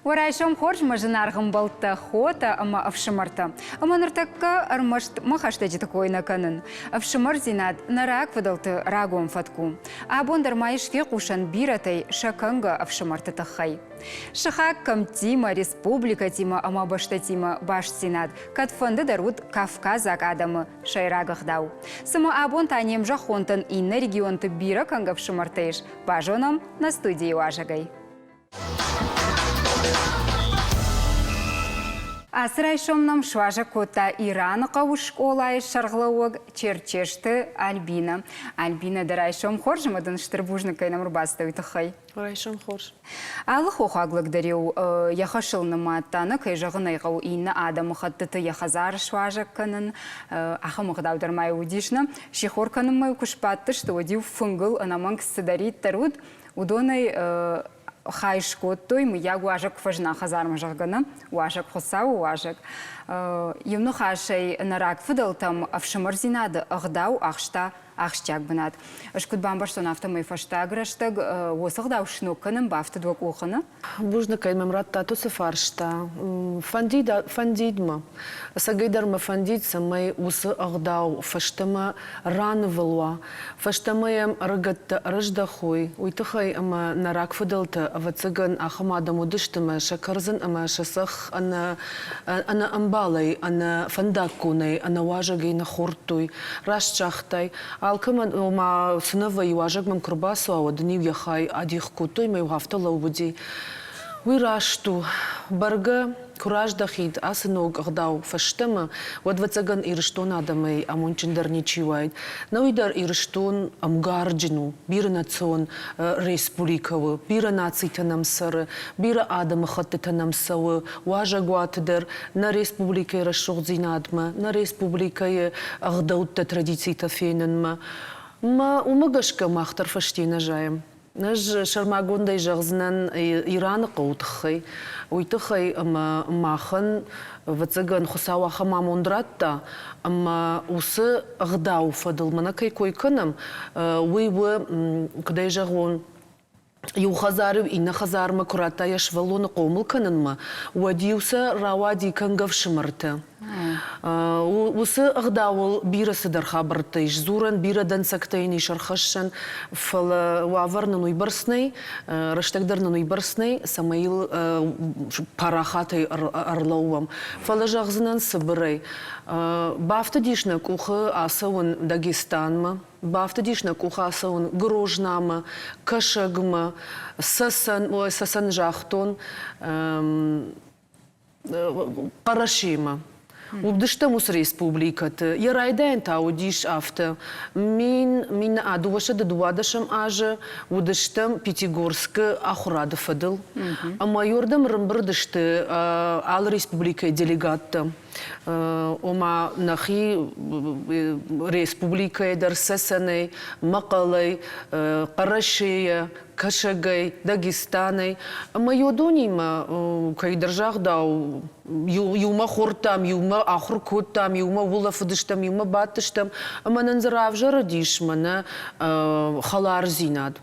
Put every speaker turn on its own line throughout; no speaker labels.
Варайшом хорж мажынарғым балта хота ама авшымарта. Аманыртакка армашт махаштаджи такой наканын. Авшымар зинат нарак выдалты рагуам фатку. Абондар майшке кушан биратай шаканга авшымарта тахай. Шахак камтима республика тима ама баштатима баш сенат. Катфанды дарут Кавказак адамы шайрагахдау. Сама абон танем жахонтан инна регионты бира канга авшымартаиш. Бажоном на студии Важагай. Асырайшом нам шважа кота Иран қауыш олай шарғылауыг черчешті Альбина. Альбина дарайшом хоржымадан штырбужныкай намырбасты үйтіқай.
Райшом хорж.
Алы хоқаглық дареу яхашылны маттаны кай жағынайғау инна адамы қаттыты яхазар шважа канын ахамықдаудармай удишна. Шихор канын май күшпатты, что одив фынгыл анаман кісідарит таруд удонай хайшкоттой мы я уажак фажна хазарма жагана уажак хосау уажак юмну хашей нарак фидал там авшамарзинада агдау ахшта ахштяк бнат ашкут бамбаштон автомой фаштаграштаг осагдау шнукканым бафты двок ухана
Бужна каймам раттату сафаршта фандидма сагайдарма фандидса май усы агдау фаштама ранвалва фаштамаем рагатта рождахой уйтахай ама нарак фидалта вацаган ахамада мудыштама шакарзан ама шасах ана амбалай ана фандаккунай ана важагай на хортуй расчахтай алкаман ома сынава и важагмам курбасу аваднив яхай адих кутой май угафтала убуди уирашту барга кураж дахид асыног агдау фаштама вадвацаган ирштон адамай амончиндар ничивайд науидар ирштон амгарджину бира национ республикавы бира нацитанам сары бира адама хаттытанам савы важагуатыдар на республикай рашугзинадма на республикай агдаутта традицийта фейнанма ма умагашка махтар фаштина жаем Наш шармагундай жағзынан Ираны қаутықхай, уйтықхай махан вацаган хусауа хамам ондратта, ама усы ағдау фадыл. Мана кай койканам, уйвы кадай жағон Юхазарив и на хазарма куратая швалона комылканынма, уадиуса равади кангавшимарта. Усы агдавыл бирасы дархабарты, жзуран бирадан сактайни шархашан фала уаварнан уйбарснай, раштагдарнан уйбарснай, самаил парахатай арлауам. Фала жағзынан сыбырай. Бафта дишна куха асаван Дагестанма, бафта дишна куха асаван Грожнама, Кашагма, Сасан жахтон, Парашима. Убдышта мус республиката. Ярайдайн таудиш афта. Мин адуваша да дуадашам ажа, удыштам Пятигорска ахурада фадыл. А майордам рымбырдышты ал республика делегатта. Ома нахи республика эдар Сасанай, Макалай, Карашия, Кашагай, Дагестанай. Майодонима, кай держах дау, юма хортам, юма ахуркоттам, юма вулафыдыштам, юма баттыштам. Мананзарав жарадиш мана халар зинад.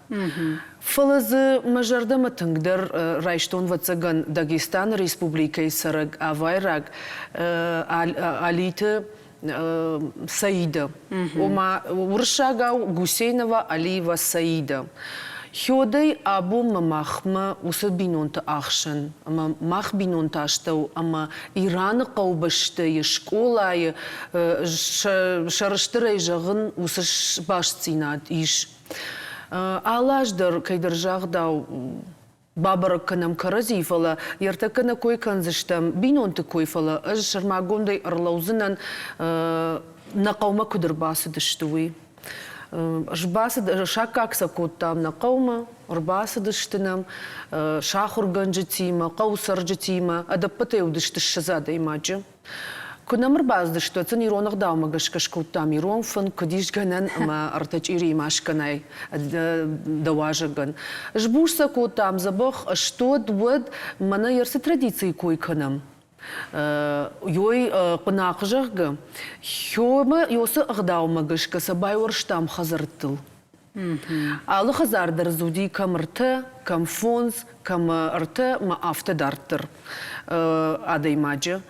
Фалазы мажардама тыңдар райштон вацаган Дагестан республикай сараг авайраг алиты Саида. Ома уршагау Гусейнова Алиева Саида. Хёдай абу махма усабинонта ахшан, ама махбинонта аштау, ама Ираны қаубашты, школай, шарыштырай жағын усаш башцинад иш. Алаждар кайдар жағдау бабарак канам каразифала, яртакана койканзыштам, бинонты койфала, аз шармагондай арлаузынан нақаума күдірбасы дыштуи. Шакакса коттам нақаума, урбасы дыштынам, шахурган житима, қаусар житима, адаппатай удышты шазада имаджи. Кунамыр базды, что это не ронах даумагаш кашкутам, и рон фон кудиш ганан ама артач ири машканай даважаган. Жбушса котам забах, что двод мана ярсы традиции койканам. Йой қынақжығы, хёма йосы ағдаумагаш касабай орштам хазартыл. Алы хазардыр зуди камырты, кам фонс, кам рты, ма автодартыр адаймаджы.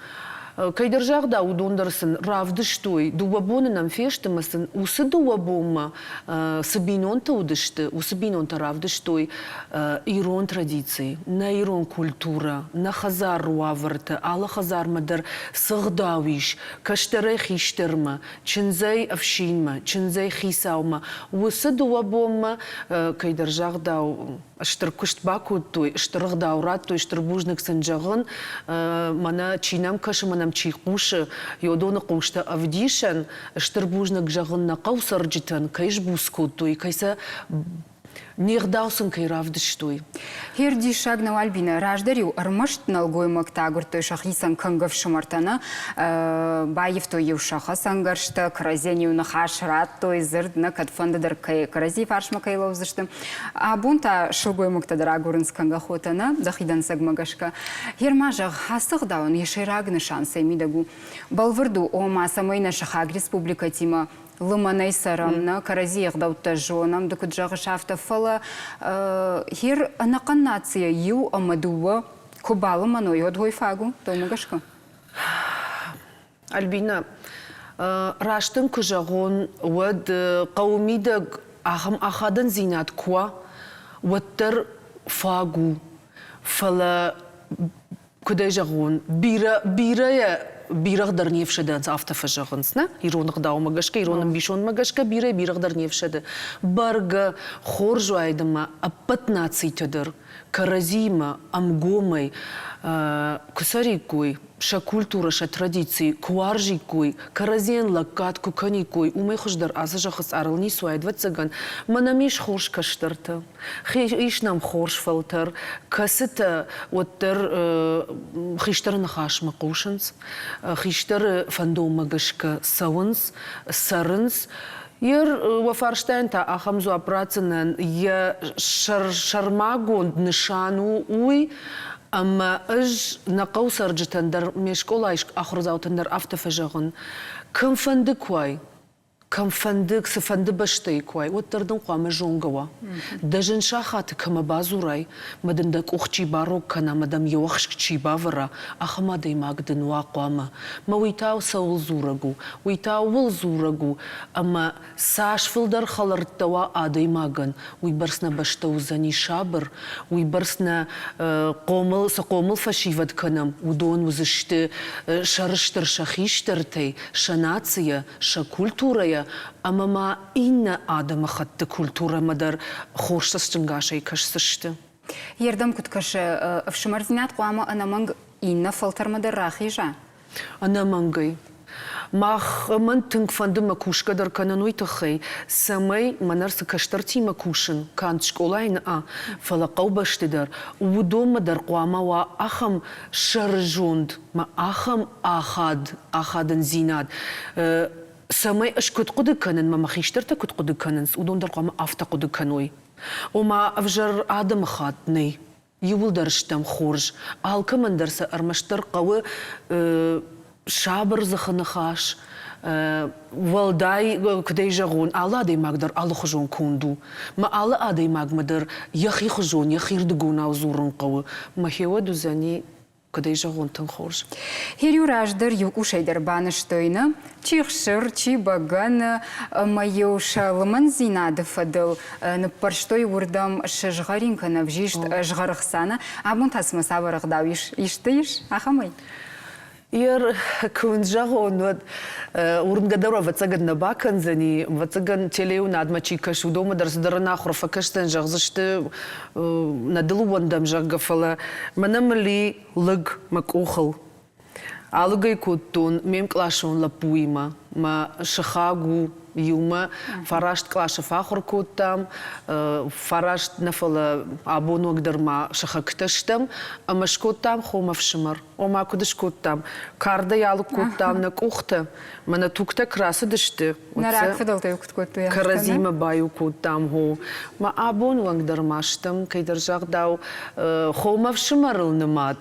Кайдержагда удондырсын равды штой, дуабоны нам фештымасын, усы дуабома сабинонта удышты, усабинонта равды штой, ирон традиции, на ирон культура, на хазар руавырты, ала хазар мадар сығдауиш, каштары хиштырма, чинзай авшинма, чинзай хисаума, усы дуабома кайдержагда Штыр күшт баку той, штырық даурат той, штыр бужнық сынжағын, мана чинам кашы, манам чиқушы, йодоны қошты авдишан, штыр бужнық жағын нақау сарджитан, кайш буску той, кайса неғдаусын кай равдыш той.
Херди шагнау Альбина, раждарю, армашт налгой мактагур той шахисан кангав шумартана, баев той евшаха сангаршта, каразению на хашрат той зырдна, катфандадар карази фаршма кайлаузышты. А бунта шылгой мактадар агурынс кангахотана, дахидан сагмагашка. Хермажа хасық даун ешерагны шансы мидагу. Балвырду ома самайна шахаг республика тима, Лыманай сарамна, карази ягдаутта жонам, докуд жағы шафта фала. Хир анакан нация ю амадуа кубалы маной одгой фагу, томагашка.
Альбина, раштын күжағын уад қауымидаг ахам ахадан зинат куа, уаттар фагу, фала күдай жағын, бирағдар невшеді автофы жағынсына, иронық даумагашка, ироным бишонмагашка, бирағдар невшеді. Барга хоржу айдыма апатнацитедір, каразима, амгомай, кусарикуй, ша культура, ша традиции, куаржикуй, каразен лакат, куканикуй, умай хождар азы жақыс арылни суайдва цыган, манамиш хорш каштырты, ишнам хорш фалтыр, касыта оттыр хиштар нахашма қушынс, хиштар фандомагашка сауынс, сарынс, Ер вафарштайнта ахамзу апрацынан я шармагон нишану уй, Ама ыж нақау сарджитандар мешколайш ахрузаутандар автофажағын кім фанды куай, кім фанды ксы фанды баштай куай, оттардың қуамы жоңгауа. Дажын шахаты кіма базурай, мадында кухчи барок кана, мадам еуақшкчи бавара, ахамадай магдын уа қуама. Ма уйтау саул зурагу, уйтау выл зурагу, ама сашфылдар халарттауа адай магын, уйбарсна баштау зани шабыр, уйбарсна қомыл фашиват канам, удон узышты шарыштыр шахиштыртай, ша нация, ша культурая, Амама инна адама хатты культура мадар хорсас чынгашай кашсышты.
Ердам куткашы вшимарзинат қуама анаманг инна фалтар мадар рахижа?
Анамангай. Мах ман тынк фанды макушкадар канануй тахай, самай манарсы каштарти макушын, кант школайн фалақау баштыдар, удом мадар қуама ва ахам шаржонд, ма ахам ахадын зинад. Самай аш кутқуды канын, ма махиштарта кутқуды канын, удондар қуама афта қуды каной. Ома авжар адам хатный, ювылдарыштам хорж, алка мандарса армаштар қауы шабыр зықыны хаш, валдай күдей жағуын, алы адай мағдар алы құжон күнду. Ма алы адай мағмадар яхи құжон, яхирдігун аузурын қауы. Ма хева дузани күдей жағуын тың хорж.
Херюраждар юкушайдар баныштойны, чихшыр, чибаган, маю шалымын зинады фадыл, парштой урдам шыжғаринка навжишт жғарықсана, абын тасымы саварықдау иштыйш, ахамай?
Ер күнжағы онуад урынгадарва вацаган набакан зани, вацаган телеу надмачи кашу дома дарсыдарына хұрфа каштан жағзышты надылу вандам жағгафала. Манамали лыг мак охыл. Алыгай куттун, мем клашон лапуима, ма шахагу юма, фарашт клаша фахур куттам, фарашт нафала абонуагдарма шахакташтам, ама шкуттам хома вшимар. Ома кудыш куттам, карда ялы куттам на кухта, мана тукта красы дышты.
Нарак фадалтай укт кутту яхтана?
Каразима баю куттам хо. Ма абонуагдармаштам, кайдар жағдау хома вшимарыл намад.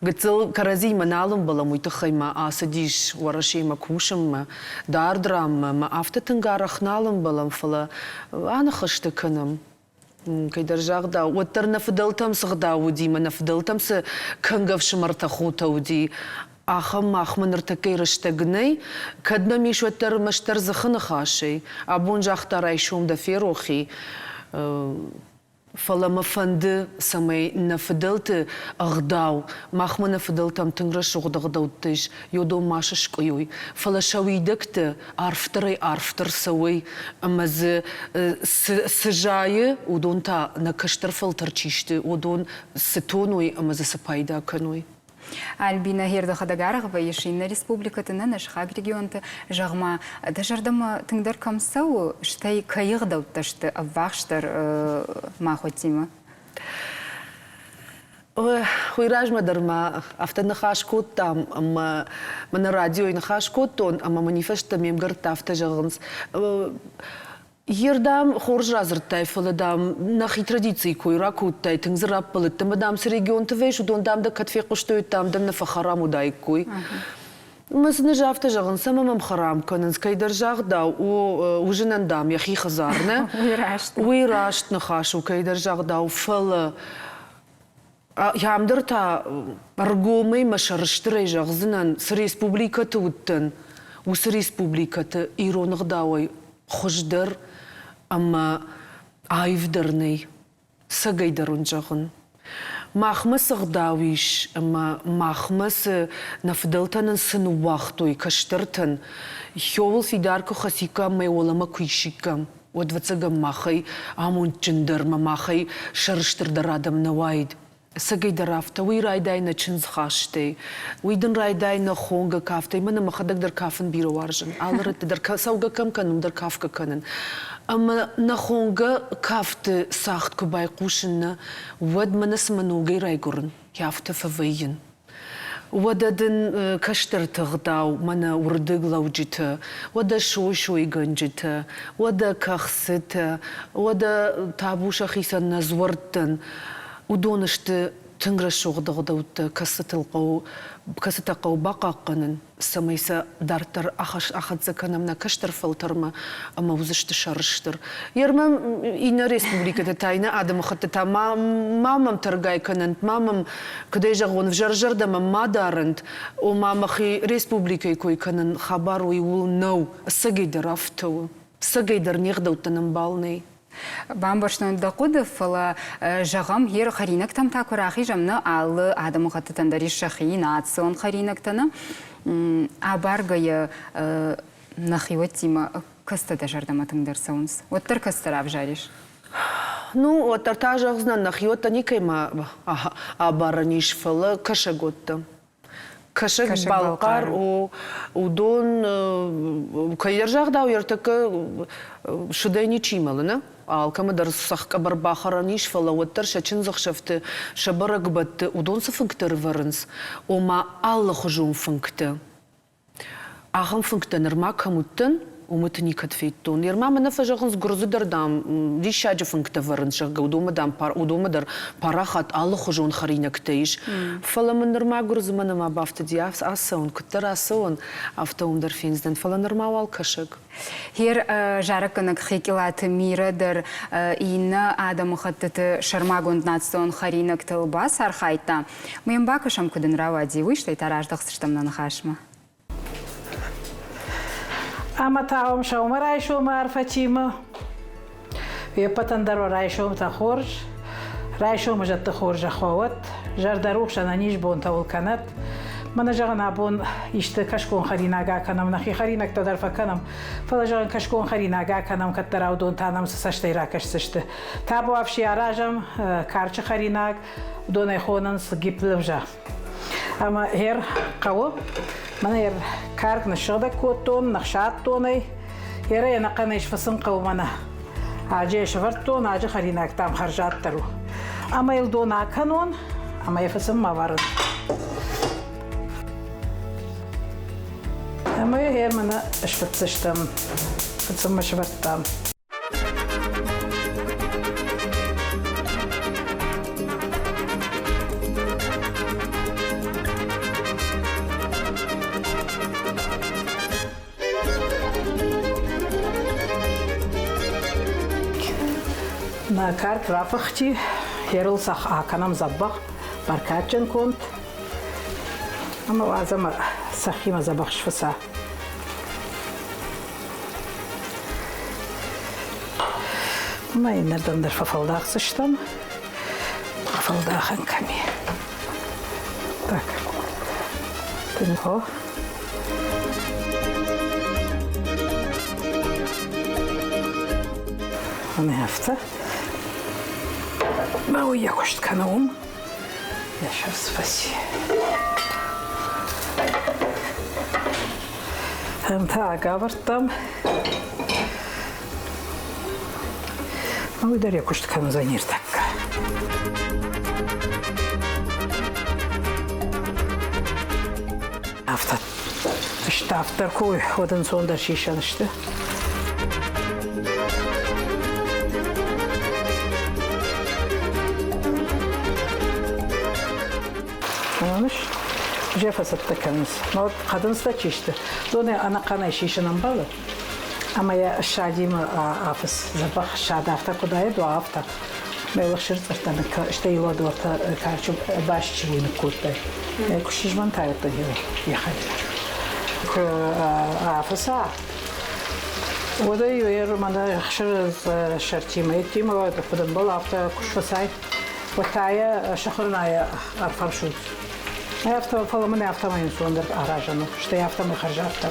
قتل كرزي منالم بلا ميتخي ما آسديش ورشي ما كوشم ما دار درام ما أفتتنقار خنالم بلا فلا أنا خشت كنم كي درجاغ دا وتر نفدلتم سغدا ودي ما نفدلتم س كنغف شمرت خوتا ودي آخم من ارتكي رشتقني كدنا ميش وتر مشتر زخن خاشي أبون جاختار عيشوم دفيروخي فلما فند سمي نفدلت أغداو ما نفدلتم تنغرش غدغدوتش يودو ماشش قيوي فلا شوي دكت عرفتر سوي أما سجاي ودون تا نكشتر فلتر تشيشت ودون ستونوي أما سبايدا كنوي
Альбина херді қадағарығы байышынна республикатына нашхаг регионты жағма дажардама тыңдар камсау штай кайығдауташты аввақштар махотима?
Хуйраж мадарма автор нахашкот там ама на радио и нахашкот он ама манифеста мемгар тафта жағынс Ердам хоржазыртай фаладам нахи традиции кой ракуттай тыңзырап пылыттым адам с регион твеш удон дам да катфе куштует там дам на фахарам удай кой. Мыс не жавта жағын самамам харам канын скай держах да у женан дам яхи хазарне. Уйрашт нахашу кай держах да у фала ямдыр та аргомы машарыштрай жағзынан с республикаты уттын. У с республикаты иронық дауай خجدر أما عايفدرني سجيدرون جغن ماخمس غداويش أما ماخمس نفدلتن سن وقتوي كشترتن يول في داركو خسيكا ما ولا ما كويشيكا ودفتسجم ماخي عمون جندر ما ماخي شرشتر درادم نوايد سجيدر رافتا وي رايداي نتشنز خاشتي ويدن رايداي نخونغا كافتي من مخدك در كافن بيرو وارجن آلرت در سوغا كم كنم در كافكا كنن أما نخونغا كافت ساخت كباي قوشن ود منس منوغي رايقرن يافت فويين وددن كشتر تغداو منا وردق لوجتا ودا شوي غنجتا ودا كخستا ودا تابوشا خيسا نزورتن ودونشت تنغرش وغدغدوت كستقو باقاقنن سميسا دارتر أخد زكانمنا كشتر فلترما أما وزشت شرشتر يرمم إنا ريسبوليكا تاينا آدم خطتا مامم ترغاي كننت مامم كديجا غون فجرجر دما ما دارنت وماما خي ريسبوليكا يكوي كنن خبار ويقول نو سجيدر أفتو سجيدر نيغدوت نمبالني
Бамбашнын дақуды фала жағам ер харинактам такурахи жамны алы адамы қаттытандари шахин атсын харинактаны абаргая нахиуатима кастада жардаматыңдар сауынс. Оттар кастарав жариш?
Ну, оттар та жағзна нахиуатта никайма абараниш фала кашаготта. Кашак балқар удон кайдержағда уертака шудайни чималына. Алкама дар сахка барбахараниш фала уаттар шачин захшафты шабарак батты удон сафынктар варынс. Ома алла хожун фынкты. Ахам фынкты нырма камуттын умыты никат фейттон. Нырма мана фажағынс грузы дардам дишаджы фынкты варынс шағга удомадар парахат алла хожун харинак тейш. Фала нырма грузы мана ма бафты диафс асаун күттар асаун автоумдар фензден фала нырма вал кашык.
Хер жаракынак хекилаты мирадыр ина адамы хаттыты шармагунд национ харинак тылба сархайта. Мыйым бакышам күдін равади выштай тараждық сыштамнан хашма.
Ама таум шаума райшома арфачима. Вепатандар райшом тахорж. Райшома жатты хоржа ховат. Жардарух шананиш бон тавулканат. Мана жаган абон иште кашкон харинага канам нахи харинак тадар факанам. Фала жаган кашкон харинага канам каттарау дон танам саштай ракашсышты. Табу афши аражам карча харинаг донай хонан сгиплывжа. Ама хер каво мана хер карк нашада коттон нахшат тонай хера я нақанеш фасын каво мана аже швартон аже харинак там харжат тару. Ама ил дона канон ама я фасын мавард. Ама я хер мана шватсыштам фасын машваттам. На карт рафахти херл сах аканам забах баркачен конт. Ама азама сахима забах шфаса. ما نقدر نرفع فوضاق سشتم فوضاقن كمي так تنهو أنا هفته ما هو ياكوشت كنوم يا شخص فسي هم تاعا قابرتم ما يقدر ياكوشت كنو زينيرتك هفته işte hafta koy odun sonda şişan işte. Anlamış? Jefferson takımız. Но kadınız da çişti. Done ana kana şişanan balı. Ama ya şadimi afis zabah şada hafta kudaya do hafta. Mevlak şirtlerden işte yıla doğurta karşı baş çivini kurtay. Kuşişman tayyipta yahaylar. Afisa. وده يوير مانا خشر شرتي ما يتيم وده بدن بال هفته كش فساي وتايا شخرنا يا أرفع شو هفته فلا من هفته ما ينسون در أراجنا شتى هفته ما خرج هفته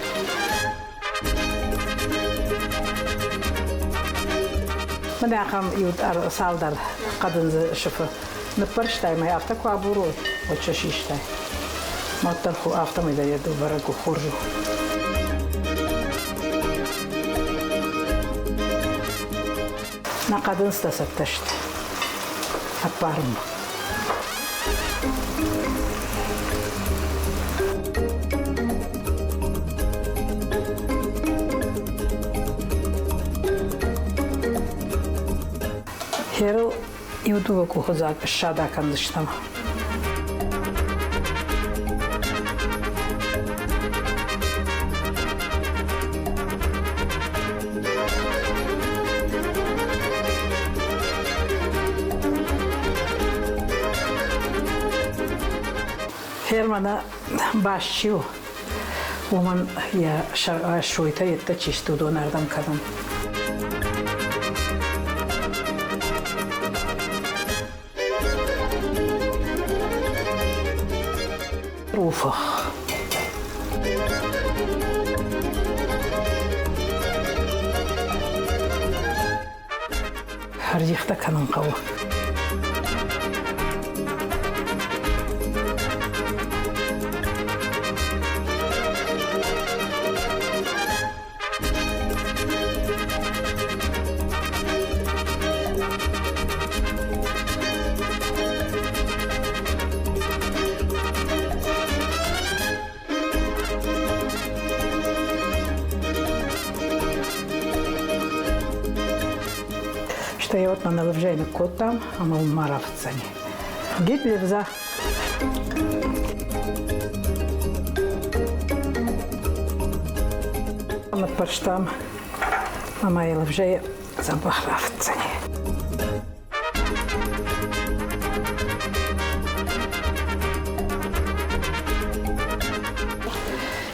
من أخم يود سال در قدن شفه نبرش تاي ما هفته كوابورو وتشيش تاي ما ترخو هفته ما يدري دو بركو خرجو نقدن استسبتشت أبارم هيرو يودو كوخزاك الشادا كان دشتم Hermana başçı ومن يا شويتا يتشيشتو دون أردم كدم روفخ هرجيختا كانن قوة Я вот на левжейный кот там, а мы в марафцане. Гид левза. Мы почтам, а мои левжей за марафцане.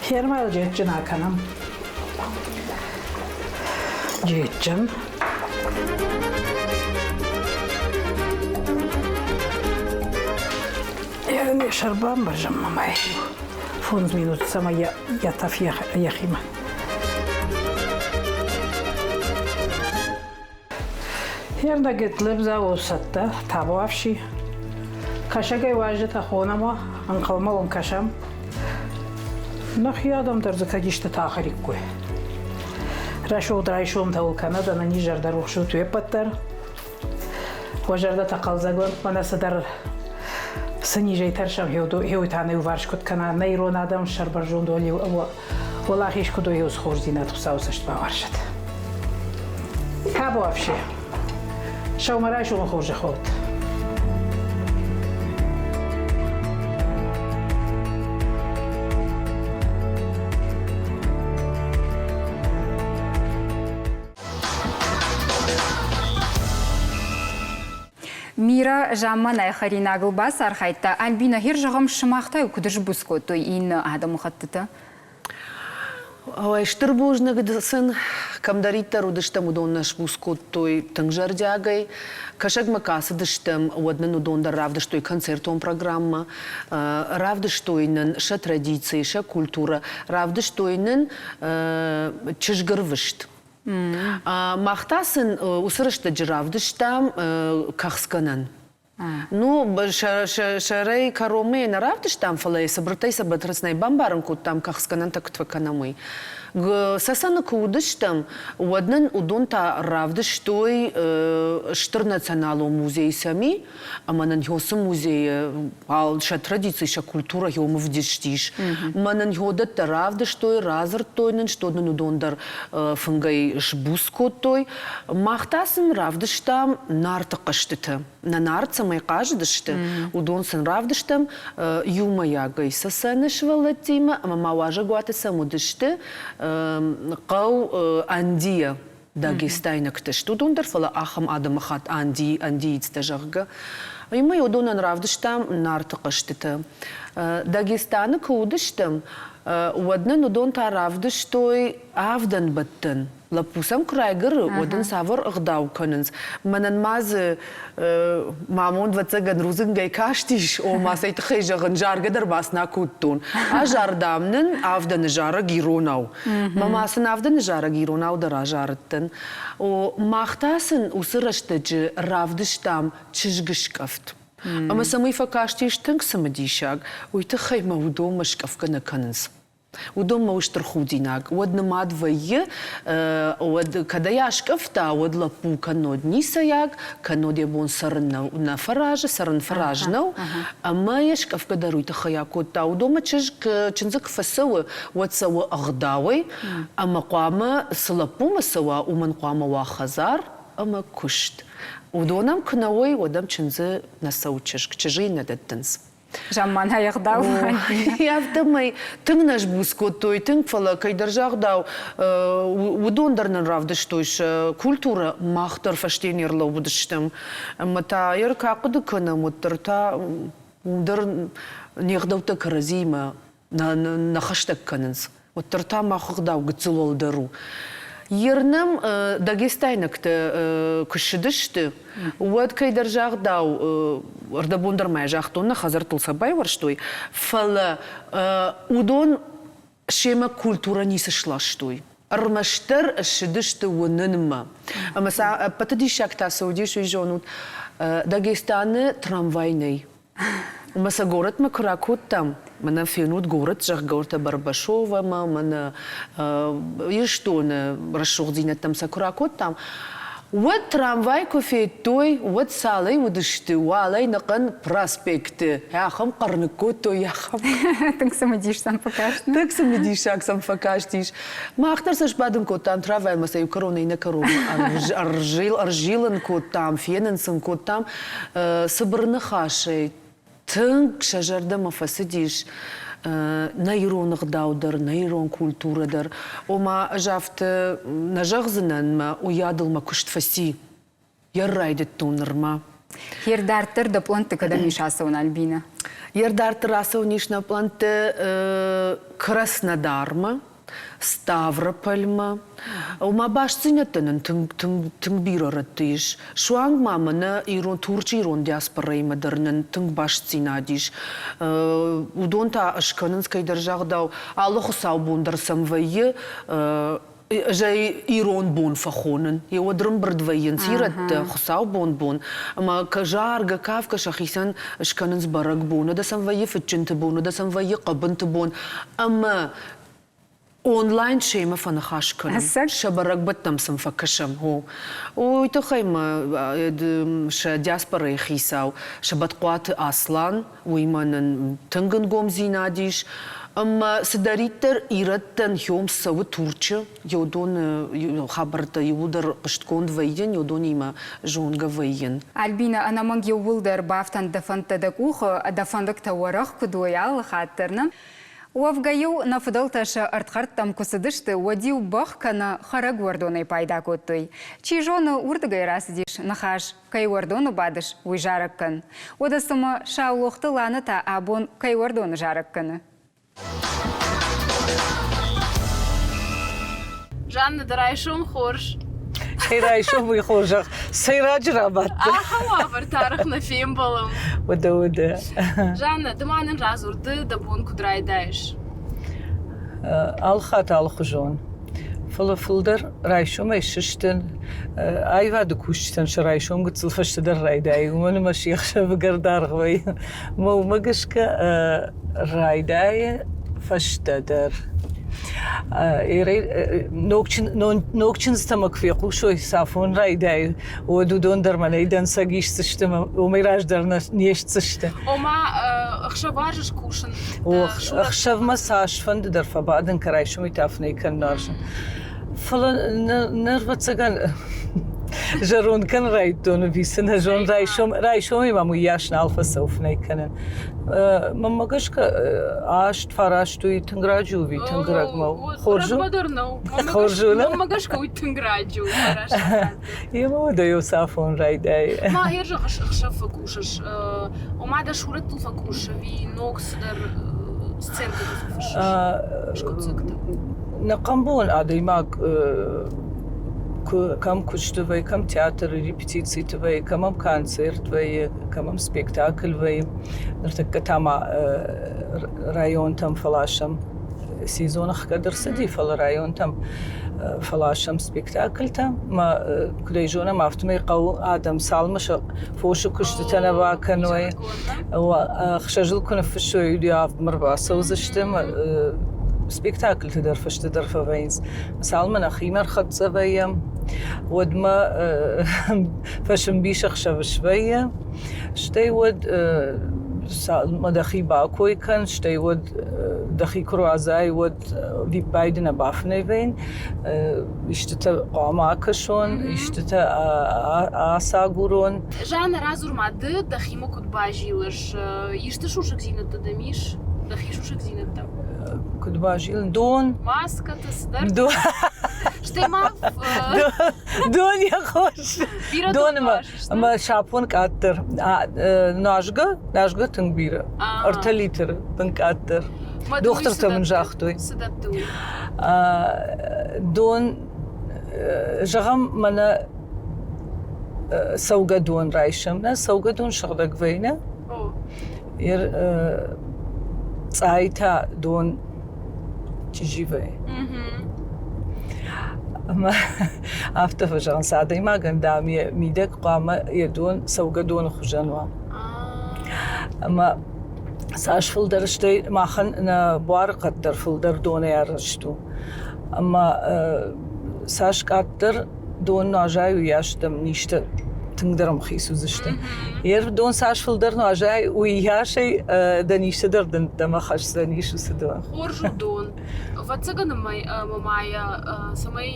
Хермайл джетчен аканам. Джетчен. Я шарбам баржам мамай. Фунз минут сама я таф яхима. Ярда гетлебза осатта табавши. Кашагай важета хонама анқалма он кашам. Нахиядам дар закадишта тахариккой. Рашо драйшом таул Канада на нижар дарухшу туепаттар. Важарда тақалзагон манасадар سنيجي ترشم هيو تاني وفارش كنت كنا نيرون آدم شربرجون دولي والله خيش كدو هيو سخور زينات وساوسشت باورشت كابو أفشي شو مراي شو مخورج خوت
Мира жамман Харина Гылбас архайта Альбина хир жағам шымақтай күдіш бұско той ин адамы қаттыты?
Ой, штырбужны гыдысын, камдариттар удыштам удоннаш бускот той тыңжардягай, кашак макасы дыштам уднын удондар равдыш той концертон программа, равдыш тойнын ша традиции, ша культура, равдыш тойнын чыжгырвышт. Махтасын усырышты жыравдыштам кахсканан. Ну, шарай кароме на равдыш там фалайса, братайса батраснай бамбарам кут там кахсканан так тваканамой. Сасана кудыш там уднын удонта равдыш той штыр националу музей сами, а манан йосы музей, ша традиции, ша культура йому вдиштиш. Манан йодат равдыш той разыр тойнын, штоднын удондар фынгай жбуско той. Махтасын равдыш там нарты каштыты. На нарца май каждышты, удонсын равдыштам юма ягай сасаныш валатима, ама мауажа гуаты самудышты, қау андия Дагестайна ктышты. Удондар фала ахам адамахат андиицта жағға. Юма удонан равдыштам нарты каштыты. Дагестаны кудыштым, уднын удонта равдыш той авдан баттын. Лапусам крайгыр, один савар агдау көнінс. Манан мазы мамон вацаган рузынгай каштиш, о масайты хайжағын жаргадар басна куттун. А жардамнын авданы жары гиронау. Мамасын авданы жары гиронау дара жарыттын. О мақтасын усырышты жы равдыштам чыжгышкафт. Ама самый факаштиш тынк самадишаг, уйты хайма удома шкафкана көнінс. Удома уштыр худинаг. Одна мадвае, когда я шкафта, одла пу канод нисаяг, канод я бон сарн на фараже, сарн фаражнау, а моя шкафка даруйта хаякота. Удома чынзак фасауы, вот сауы агдауы, а макуама салапума сауа, уман куама вахазар, а ма кушт. Удонам кнауй, одам чынзы насаучышк, чыжи надаттынс.
Жамман аяқдау.
Явдамай, тың наш буско той, тың фала кайдаржағдау, удондарнын равдыш тойш, культура мақтар фаштенерлау будыштым. Мата ер қақыды күні мұттыр, та ұмдар неғдаута каразима на хаштаг күнінс. Мұттыр та мақығдау гыцыл олдару. Ернам Дагестайнакты күшідішті. Вот кайдар жағдау ұрдабондармай жақтуына қазір тұлсабай варштой. Фала удон шема культура несі шлаштой. Армаштар шидішті онынма. Амаса патади шакта саудишу и жонут Дагестаны трамвайный. Маса город мы кракут там, мана финут город, жах город Барбашова, мана ештоны расшухдина там сакуракут там. Вот трамвай кофе той, вот салай удышты, уалай накан проспекты. Яхам карныкот той яхам.
Так самадиш сам покажешь.
Так самадиш сам покажешь. Махтар сашбадым кот там трамвай масай корона и на корона. Аржилан кот там, фененсен кот там, сабарнахашей. Тынк шажардама фасидиш найронық даудар, найрон культурадар. Ома жафты нажағзынан уядылма күшт фаси. Яррайды тонырма.
Ердартыр да планты когда мишасауын Альбина?
Ердартыр асаунишна планты Краснодарма, Ставропольма. Ума башцинятынын тың бирораттыш. Шуанг маманы ирон Турчи ирон диаспораймадырнын тың башцинадиш. Удонта ашканын скайдаржағдау алығы сау бондарсам вайы жай ирон бон фахонын. Еуадрым бірдвайын сиратты хусау бон. Ама кажарга кавка шахисан ашканын збарак бон. Адасам вайы фитчинты бон, адасам вайы қабынты бон. Ама онлайн шейма фана хашкан. Шабарак баттам сам факашам. Ой, то хайма ша диаспора хисау. Шабаткуаты аслан. Уйманын тынгын гомзинадиш. Ама садариттер ираттан хём савы турчы. Йодон хабарта юлдар кыштконд вайен, йодон има жонга вайен.
Альбина, анаманг юлдар бафтан дафантадак ухо, дафандак таварах кудуял хаттерна. Уавгаю на фудалташа артхарттам кусыдышты уадиу бах кана хара гуардоной пайда коттой. Чижоны урдыгай расыдиш нахаш кай уардону бадыш уй жарыккан. Одасыма шаулоқты ланы та абон кай уардону жарыкканы.
Жанна, дарайшум хорш.
Райшум и хожах. Сайрач рабат.
Ахава вартарах на фим балам.
Вода.
Жанна, дыманын разурды да бун кудрайдайш.
Алхат алхужон. Фылдар райшум эшштен айвады куштен шрайшум гыцылфаштыдар райдай. Уманы машиях шабыгардаргвай. Магышка райдай фаштадар. نوکچن استمک فیقو شوی سافون رای دای و دودون در من ایدن سگیش سشتم و میراج در نیشت سشته.
Ома خشوارش کوشن.
و خشو مساج فند در فبادن کرایشم ایتافنی کن نارشم. فلان نرفت سگن جرون کن رای دون بیسن جون رایشمی ما مویاش نالف سوف نیکنن. ماما گش که آشت فراش توی تنگراجو بی تنگراج ما خورجو. خورجو نه.
ماما گش که وی تنگراجو.
یه ما دایو سافون رای دای.
ما هرج خشف کوشش. ома да шурет туфа куша وی نوکس در سنت توفش. شکوتسکت.
نقمبون آدی ماگ كم كشتوي كم تياتر ريبيتيتسي توي كم كونسرت توي كم سبيكتاكل توي نرتك تاما رايون تم فلاشم سيزون خقدر سدي فل رايون تم فلاشم سبيكتاكل تم ما كريجونا ما فتمي قو آدم سالمش فوش كشتنا واكنوي وخشجل كنا في الشوي دياف مربع سوزشتم سبيكتاكل تدر فوينز سالمنا خيمر خد زبايا ودما فشم بيشخ شف شوية شتي ود ما دخي باكوي كان شتي ود دخي كروازاي ود في بايدنا بافني فين يشتتا قاماكشون يشتتا آساغورون
Жанна разур мады дахи мокут бажилыш. Ишты шушек зинет дадамиш. Дахи шушек зинет там.
كنت باجيل دون
Маска тасдар.
دون
Штема.
دون يا خوش دون ما شابون كاتر ناجغا تنبيرة ارتليتر تنكاتر دختر تمن جاختوي
سدتوي.
دون جغم منا سوغا دون رايشمنا سوغا دون شغلك فينا ير سايتا دون تجيبه ما أفتح جان سعدي ما قندام ميدك قامة يدون سوق دون خجانوا أما ساش فلدر شتي ما خن نبار قدر فلدر دون يارشتو أما ساش قدر دون ناجاي وياشتم نيشت تقدر مخيسو زشتن دون ساش فلدر ناجاي وياشي دنيشت در دم خش دنيشو سدوا
خورجو دون واتساقنا مامايا سماي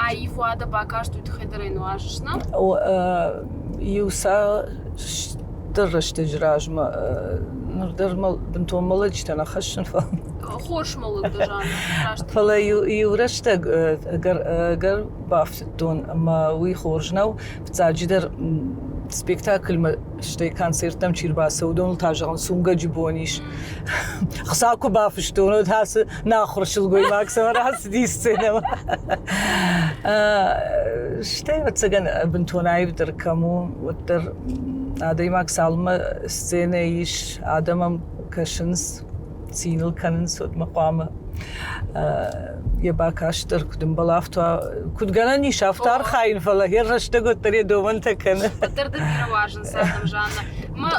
أي فوادا باكاش تويت خدرين واجشنا
يوسا درشت جراج ما نقدر مال بنتو مالج تنا خشن
خورش مالك دجان
فلا يورشت أجر بافتون أما وي خورجنا بتاجدر سبيكتاكل ما شتي كان سيرتم تشير باسودون تاجران سونغا جيبونيش خساكو بافتون وتحس ناخرش الجوي ماكس راس دي السينما شتي بتسجن بنتون عيب دركمو وتر هذا ماك سالمة سنة يش آدمم كشنس سينل كنن سود مقامة يباكاشتر كدم بلافتوا كد جانني شافتار خاين فلا هي رشته قلت تري دومن تكن
قدر دبيرة واجن سادم جانا ما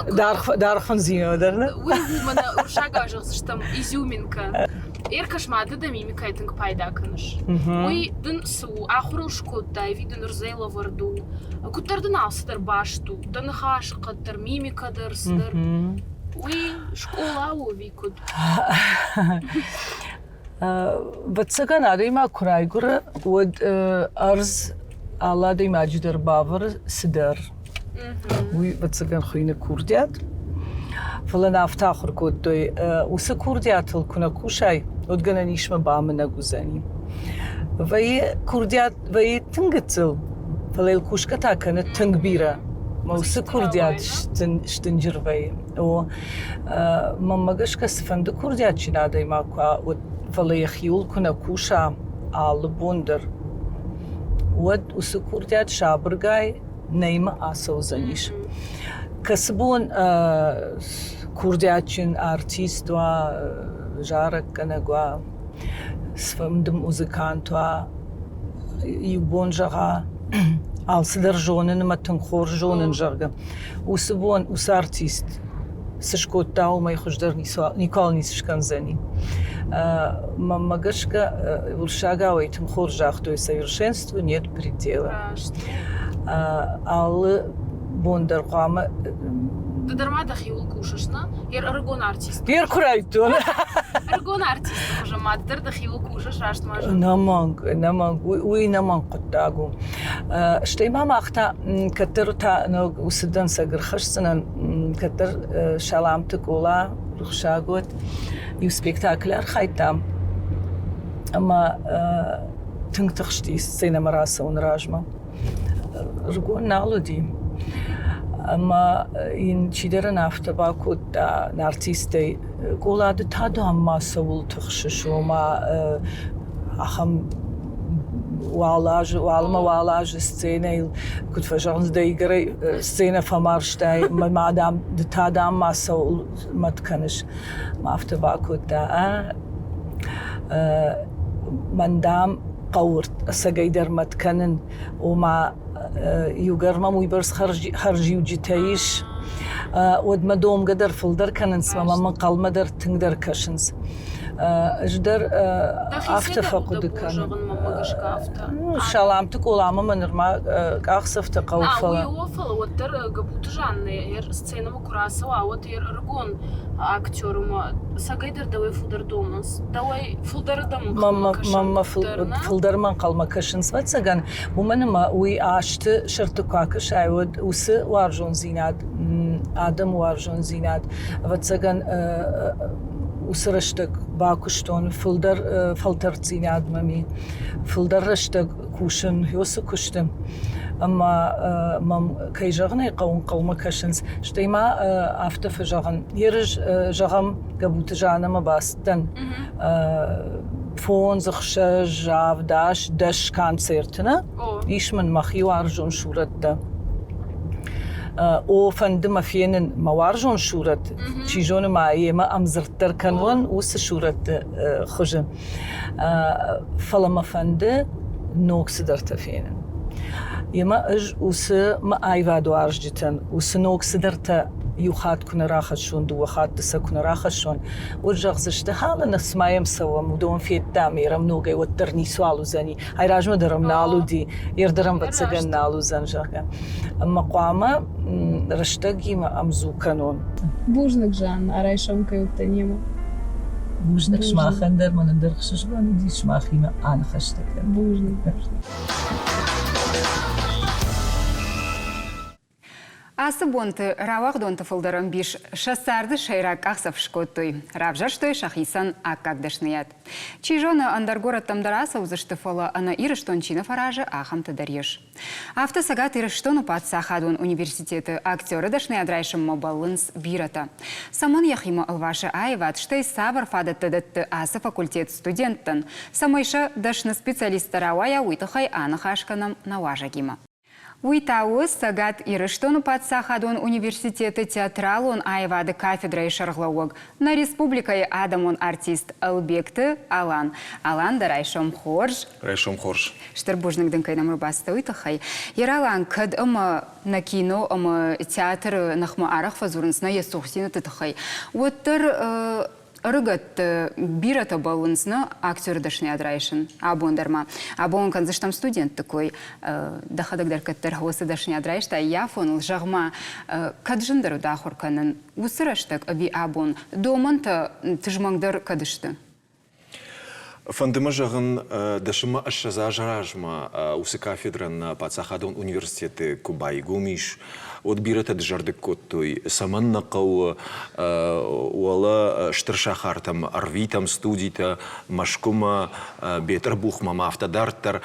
دار خنزينه درنا
ويهو منا ورشاقا جغزشتم إزيومينكا إيركاش ما ددا ميميكا يتنك بايدا كنش وي دن سو آخرو شكوت دايفي دن رزيلا وردو كتر دن عصدر باشتو دن خاش قدر ميميكا در صدر وي شكولا ووي كد
بتسكن هذا ما كرايجر ود أرز على دي ماجدر باور سدر وي بتسكن خوينا كورديات فلان افتخر کدوی اوس کردیات الکنا کوشای ودگنا نیشم با من نگوزنی وی کردیات وی تنگتل فلیل کوشکتا کنه تنگ بیره موس کردیات شتنجر وی و ممگش کس فند کردیات چی نادی ما کو فلی خیول کنا کوشا آل بوندر ود اوس کردیات شابرگای نیم آسوزنیش کسبون کردیاتچین آرتیست و جارک کنگوا سفمدم موزیکانت و یبون جگا آلسدر جونن متن خور جونن جرگم وسبون وس آرتیست سشکوت داو ما يخش در نیکال نیستش کنزنی مگش که ولشاگا ویتم خور جاختوی совершенству нет предела ал بوندر قامه
Дарма дахиул кушашна, аргон артист.
Yer kuraytun.
Аргон артист уже маддер дахиул кушаш рашт мажа.
Наманг, уй наманг قطعو. شتي ما ماختا كتر تا نو وسدن سجر خشسنا كتر شلامتك ولا رخشاقوت يو سبيكتاكلر خايتام. أما تنتخشتي سينما راسا ونراجمة. رجون نالو دي. اما این چی در نفت با کد نارتیستی گولاد تا دام ما سوول تخشش و ما اخم والاج سцене куд фажанс да играй сцена фамарштай ما دام تا دام ما سوول متکنش ما افت با کد من دام قورت سجيدر متكنن وما يوجر مو يبرس خرجي وجتايش ود مدوم قدر فلدر كان نسمع من قال مدر تقدر كشنز اجدر افتفق دكان شلامتك ولا ما نرما اخسفت قوفل
وفل ودر قبوت جان ير سцена مكراسه وات ير ارغون актер ما سجيدر دوي فلدر دومنس دوي فلدر دم
ماما فلدر من قال ما كشنز واتسجن ومن ما وي عشت شرط كاكش عود وس وارجون زيناد آدم وارجون زيناد واتسجن وسرشتك باكشتون فلتر زيناد مامي فلدر رشتك كوشن يوس كشتم اما مام كي جغني قوم كشنز شتي ما افتف جغن يرج جغم قبوت جانا ما باستن فون زخش جاف داش كانسيرتنا ايش من مخي وارجون شورت ده او فندم فين موارجون شورت چیزون مایه ما امزرتر کنون اوس شورت خوشم فلما فنده نوکس در تفین یما اج اوس ما ایوادو ارج جتن اوس نوکس در تا يوخات كنا راخشون دو خات دسا كنا راخشون ورجغزشت حالا نسمايم سوا مدون في التامي رمنوغي وترني سوالو زني هاي راجمة درم نالو دي يردرم بتسجن نالو زنجاكا اما قواما رشتاقي ما امزو كانون
بوجنك جان ارايشم كيوتانيما
بوجنك شماخن من ندر خششباني دي شماخيما انا خشتك
بوجنك
Асы бонты равақ донты фылдырым биш шассарды шайрак ақсап шкоттой. Равжаштой шахисан аккагдашныят. Чижоны андаргорат тамдараса узышты фола ана ирыштончина фаражы ахам тадарьеш. Авто сагат ирыштону патсахадун университеты актеры дашны адрайшым мобалынс бирата. Самон яхима алвашы айват, штай савар фадаттадатты асы факультет студенттан. Самайша дашны специалистарауая уйтыхай анахашканам наважагима. Уйтауыз сагат ирыштону патсахадун университеты театралун айвады кафедра и шарглауог. На республикай адамун артист Албекты Алан. Алан да райшом хорж.
Райшом хорж.
Штырбужнық дынкай намыр басты уйтахай. Ералан кад на кино, театр нахма арах фазурынсына есухсины тытахай. Оттыр рыгат бирата балынсны актер дашны адрайшын абондарма. Абон канзыштам студент такой дахадагдар каттар хвосы дашны адрайшта яфон лжагма каджындару дахурканын усыраштак аби абон доманта тыжмаңдар кадышты.
Фандыма жағын дашыма ашшаза жаражма усы кафедран патсахадон университеты Кубай Гумиш от бирата джардык коттой, саман нақау, уала штыршахар там, арви там студита, машкума, бетер бухмама автодарттар,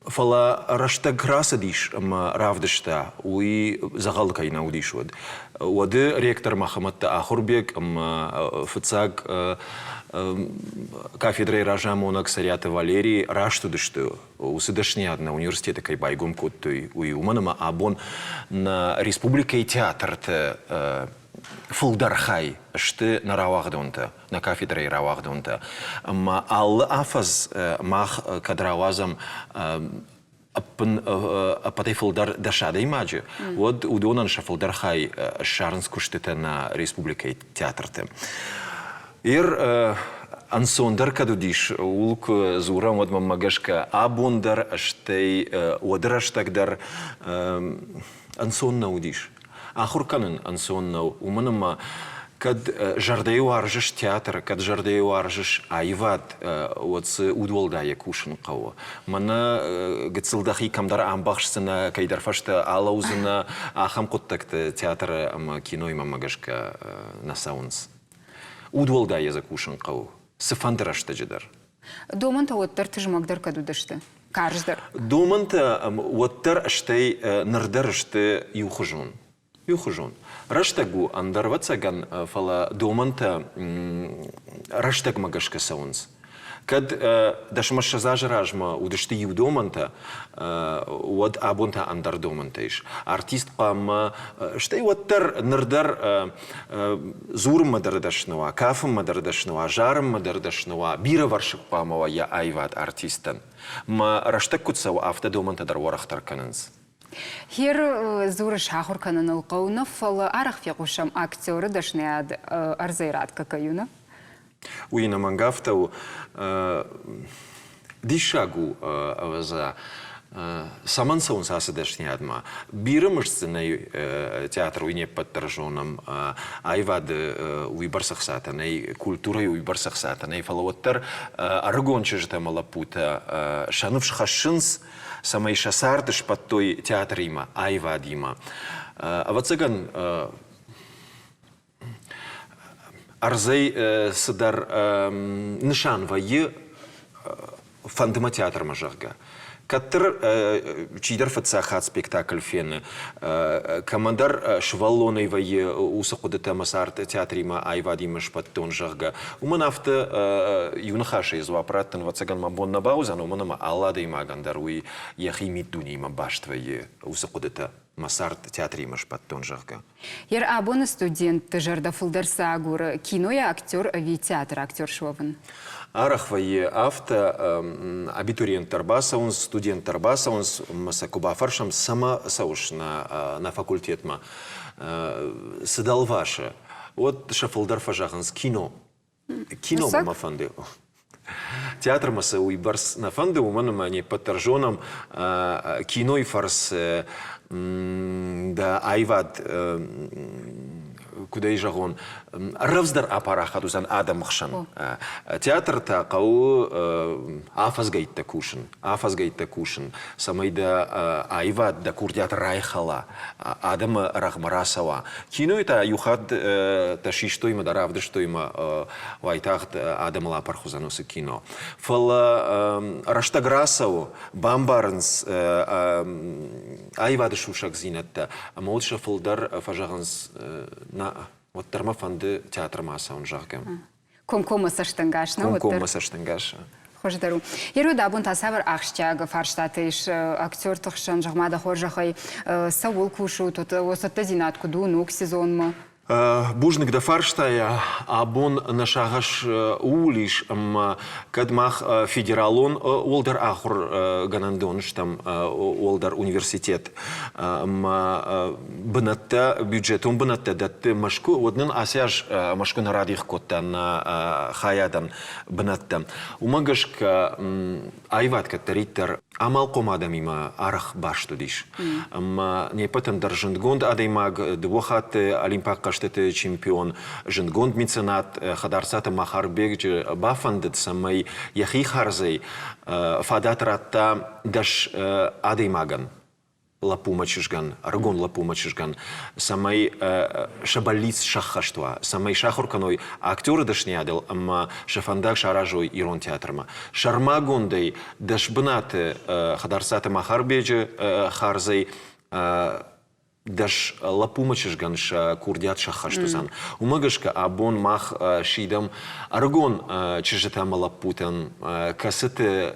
фала рашта граса диш равдышта, уи загалкай наудиш вад. Вады ректор Махаматта Ахурбек фыцаг кафедрой Ражамонак Сарята Валерий раштудышты усыдашнядна университета Кайбайгум коттой уи уманама абон на республикой театрта Фулдархай, что на Равахдонта, на кафедре Равахдонта. Аллы афаз мах кадравазам апатай фулдар дашада имаджи. Вот удонан шафулдархай шарнскуштета на республике театрте. Ир ансондар кадудиш улк зурам вот мамагашка абондар аштей одраштагдар ансон наудиш. Ахурканын ансоннау уманама кад жардаю аржыш театр, кад жардаю аржыш айват отсы удволда якушын қауы. Мана гыцылдахи камдар амбахшсына кайдарфашта алаузына ахам коттакты театр кино имамагашка насаунс. Удволда языкушын қауы. Сыфандырашты жыдар.
Доманта оттар тыжмагдар кадудашты. Карждар.
Доманта оттар аштей нырдар ашты юхыжун. Юхужон. Раштагу андарвацаган фала доманта раштаг магашка саунс. Кад дашмаша зажражма удашти ю доманта уад абонта андар домантаиш. Артист пам штей уаттар нырдар зурм мадардашнова, кафм мадардашнова, жарм мадардашнова, бира варшик памова я айват артистан. Ма раштаг кутсау авто доманта дар варахтар кананс.
Хер зура шахур кананал қауна фала арах фиқушам актеры дашнеад арзайрат какаюна?
Уина мангафтау дишагу за саман саунс асадашнеадма. Бирымышцынай театр уйне подтържоном айвад уйбарсахсатанай, культурой уйбарсахсатанай, фалаваттар аргончыжта малапута шанывшхашынс самай шасардыш под той театр има, айва дима. А вот цыган арзай садар нишан вайы фандыма театр мажарга. Каттыр чидар фацахат спектакль фены. Командар шваллоной вайы усақуды масарт театрима айва димаш под тон жарга. Уман авто юнахаша из вапраттан вацаган мабон на баузан, уманама аллада има гандаруи яхимит дунима баштвайы усақуды масарт театримаш под тон жарга.
Ер абона студент жарда фулдарса агур киноя актер ви театр актер швован.
Арахвайе авто абитуриент Тарбасаунс, студент Тарбасаунс, масакуба фаршам сама сауш на факультет ма сдал ваше. Вот шафалдар фажаханс кино. Кино мама фанды. Театр маса уйбарс на фанды уманама не подтържоном кино и фарс да айвад куда и жагон равздар апарахадузан адам мхшан театр та қау афазгайт кушин самайда айвад да курдят райхала адам рахмарасава кино это юхад ташиштойма да равдыштойма вайтахт адам лапархузаносы кино фала раштаграсау бамбарнс айвады шушак зинатта молша фалдар фажаганс на вот тармафанды театр маса он жаргам.
Комкома саштангаш, на вот.
Комкома саштангаш.
Хождару. Еруда абун тасавар ахштяга фарштатыш актер тахшан жагмада хоржахай саул кушу тут осатта зинатку ду нук сезонма.
Бужник да фарштая, абон нашагаш улиш, кадмах федералон олдар ахур ганандонш там олдар университет, бнатта бюджетом бнатта датты машку однын асяж машку на радих коттан хаядан бнатта. Умагашка айват каттариттар амал комадам има арах башту диш. Не потом дар жиндгонд адаймаг двухат олимпиак штаты чемпион жиндгонд меценат хадарсата махарбек бафандет самай яхи харзей фадат ратта даш адаймаган. лапу мачишган, аргон лапу мачишган, самай шабалиц шахаштва, самай шахурканой актеры дашниадел, амма шафандак шаражой ирон театрма. Шарма гондей дашбнаты хадарсаты махарбеджи харзей даш лапу мачишган ша курдят шахаштузан. Умагашка абон мах шидам аргон чижетама лапутан касыты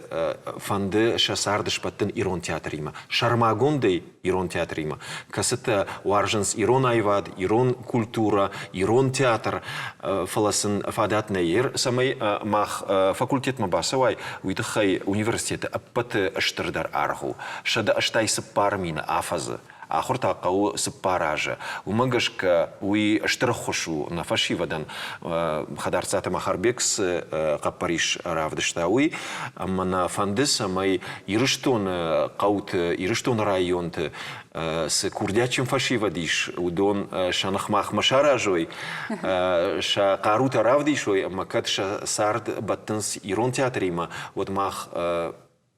фанды шасардыш паттын ирон театрима. Шарма гондей ирон театрима. Касыты варжынс ирон айвад, ирон культура, ирон театр фаласын фадат нейер. Самай мах факультет мабасавай уйдыхай университеты аппаты аштырдар аргу. Шада аштайсы пармина афазы. Ахурта кау сепаража. Умагашка уи штрахошу на фашивадан хадарцата махарбекс капариш равдышта уи амана фандес амай ирыштон каут ирыштон районты с курдячим фашивадиш удон шанахмах машаражой ша карута равдишой макат ша сард баттынс ирон театрима вот мах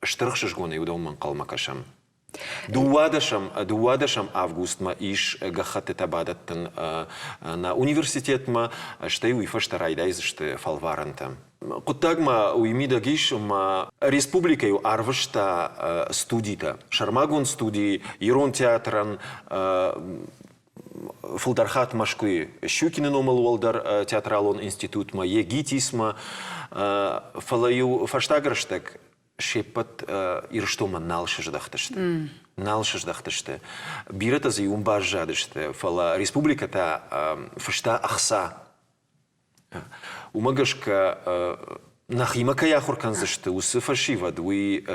штрахшишгоны удон ман калмакашам. Дуадашам августма иш гахаты табадаттын на университетма штей уйфа штарайдайз шты фалварантам. Куттагма уймида гишма республикаю арвышта студита. Шармагон студии, ирон театран, Фулдархат Машкуи, Щукинен омылвалдар театралон институтма, егитисма, фалаю фаштагарштак, шепот ирштома налшыждахтышты. Налшыждахтышты. Бирата за юмбажадышты. Фала республиката фашта ахса. Умагашка нахимака яхурканзышты. Усы фашивад. Уи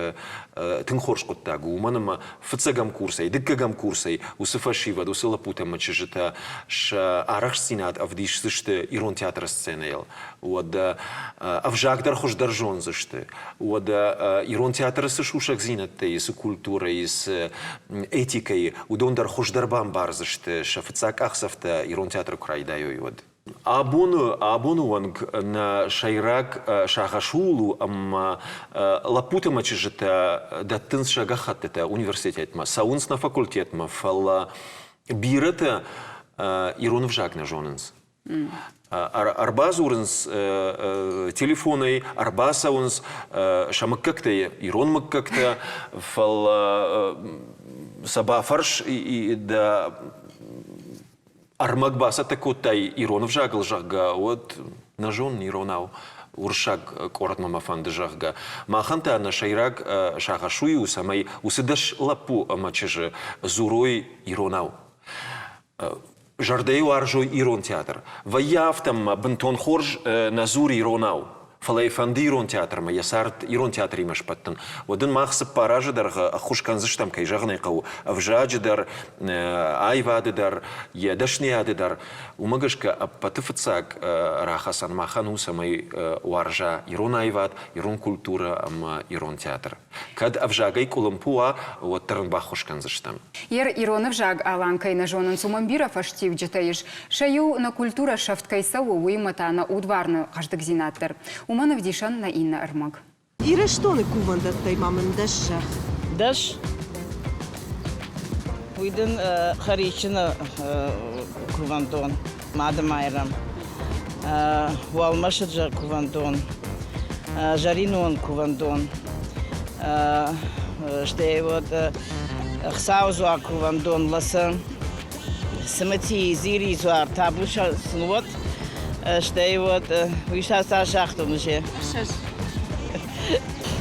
тынхорш коттагу. Уманама фыцагам курсай, дыккагам курсай. Усы фашивад. Усы лапутама чыжыта. Ша араш синат авдишсышты ирон театра сценейл. Уада авжагдар хождаржон зышты. Уада ирон театра с шушак зинатты, с культурой, с этикой. Удондар хождарбам барзышты. Шафыцак ахсавта ирон театр крайдаю юд. Абону ванг на шайрак шагашулу амма лапутама чижета даттын шагахаттета университетма, саунс на факультетма, фала бирата иронов жагна жонынс. Арбазурынс телефоной, арбасаунс шамыккакта, ирон мыккакта, фала саба фарш и да Армагбаса такотай иронов жагл жага, вот нажон иронау уршаг корот мамафанды жага. Маханта на шайрак шагашую самай усыдаш лапу мачежи зурой иронау. Жардею аржой ирон театр. Ваяфтам бентон хорж на зури иронау. Фалай фанды ирон театрма, ясарт ирон театр имаш паттын. Одын махсы паражыдар хушканзыштам кай жағнай қау. Авжаджыдар, айвадыдар, ядашниядыдар. Умагышка патыфыцак рахасан махан усамай уаржа ирон айвад, ирон культура, ама ирон театр. Кад авжагай кулымпуа вот тарынбах хушканзыштам.
Ер иронов жаг аланкай на жонын сумамбира фаштив джетаиш. Шаю на культура шафткайса уймата на удварны каждык зинаттар. Уманов дишан на Инна Армаг.
Ира штоны кувандаттай мамын дашшах?
Даш. Уйдын харичина кувандон. Мадам айрам. Уалмашыджа кувандон. Жаринон кувандон. Штей вот хсаузуа кувандон ласан. Смати зири зуар табуша снуот. Штей вот вишаса шахтун уже.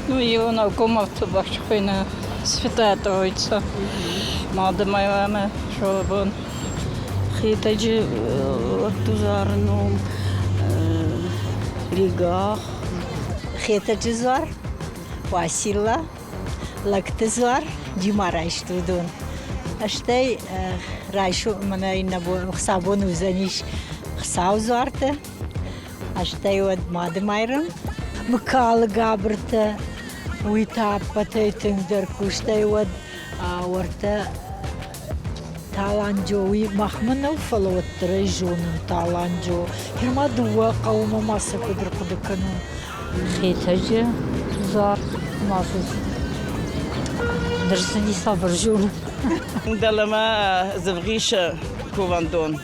Ну и он комнату башхойна Святая Троица. Мадам айрам, шобон. Хитаджи тузарном ригах.
Хитаджи зуар. Васила, лактезуар, димарайш тудун. Аштей райшу мана инна хсабон узаниш хсаузуарта. Аштей вот мадамайрам. Мкал габрта уита патейтингдер куштей вот орта таланджои махманов фалот режунун таланджо. Хирмадуа каума маса кудр кудыкану.
Хитаджи зар масус. Даже не собржу.
Далама завгиша кувандон.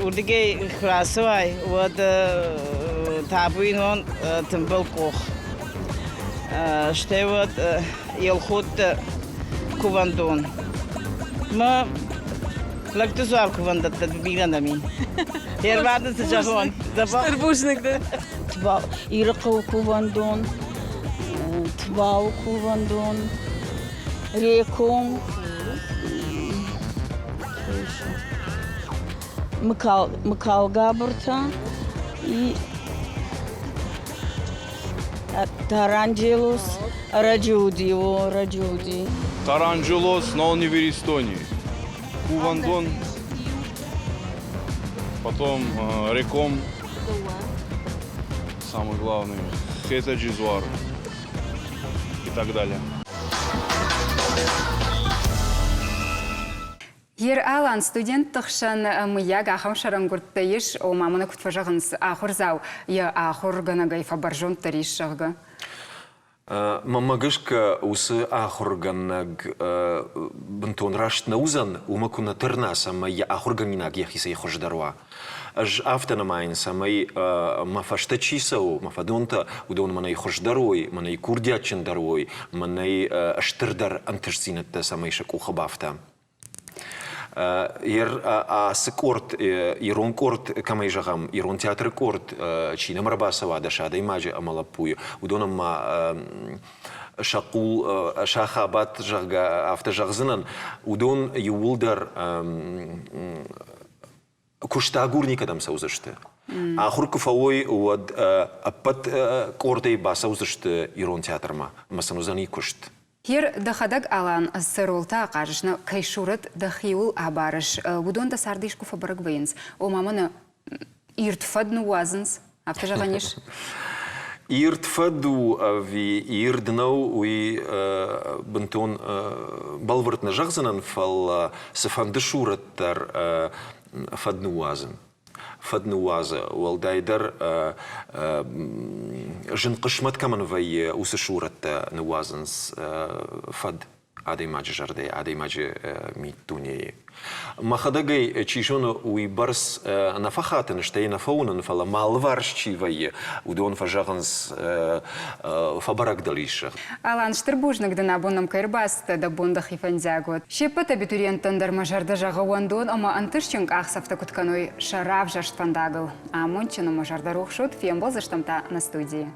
Удиге красавай, вот табуин он тембалкох. Что вот елхот кувандон. Ма лактузар кувандат бигранами. Ервадын сажон.
Старбужник, да? Твал. Ирқау кувандон. Твал кувандон. Реком. Мыкал Габарта и Таранджелос Раджуди.
Таранджелос на Универистоне. Кувандон. Потом Реком. Самый главный. Хетаджизвар. И так далее.
Ер алан студент тахшан мыяг ахам шарангурттайыш о мамына кутфажагынс ахурзау я ахур ганагай фабаржон тариш шагга.
Мамагышка усы ахурганнаг бентон рашт наузан умакуна тернаса мая ахурганинаг яхиса яхождаруа. Аж автономайн самай мафаштачисау мафадонта удон манай хождаруй манай курдячен даруй манай аштырдар антышсинатта самай шаку хабафта. Ер сыкорт, ирон корт камайжагам, ирон театр корт, чина марбасава даша да имаджи амалапую. Удоном ма шакул шахабат жага автожагзынан. Удон юулдар куштагурника дам саузашты. Ахурку фауй уад апат кортай басаузашты ирон театрма. Масанузани кушт.
Ер дахадаг алан сыролта ақажышна кайшурат дахиул абарыш. Удон да сардишку фабарак вейнс. О мамана иртфадну уазынс. Автожаганиш?
Иртфаду ви ирднау уи бентон балвартна жагзанан фал сафандышураттар фадну уазын. Фаднуаза والدايدر جن قشمت كمان في وسشورة نوازنس فد عادي ماجي جردي عادي ماجي ميتوني ما خدقي تشيشون ويبرس نفخات نشتي نفونا فلا مالفارش تشي في ودون فجاغنس فبرك دليش
Алан штырбужник дына бунам кайрбасты да бунда хифанзягот. Шепат абитуриентан дар мажарда жагауандон, ама антышчынг ахсафта кутканой шарав жаштпандагыл. А мончыны мажарда рухшут фембол заштамта на студии.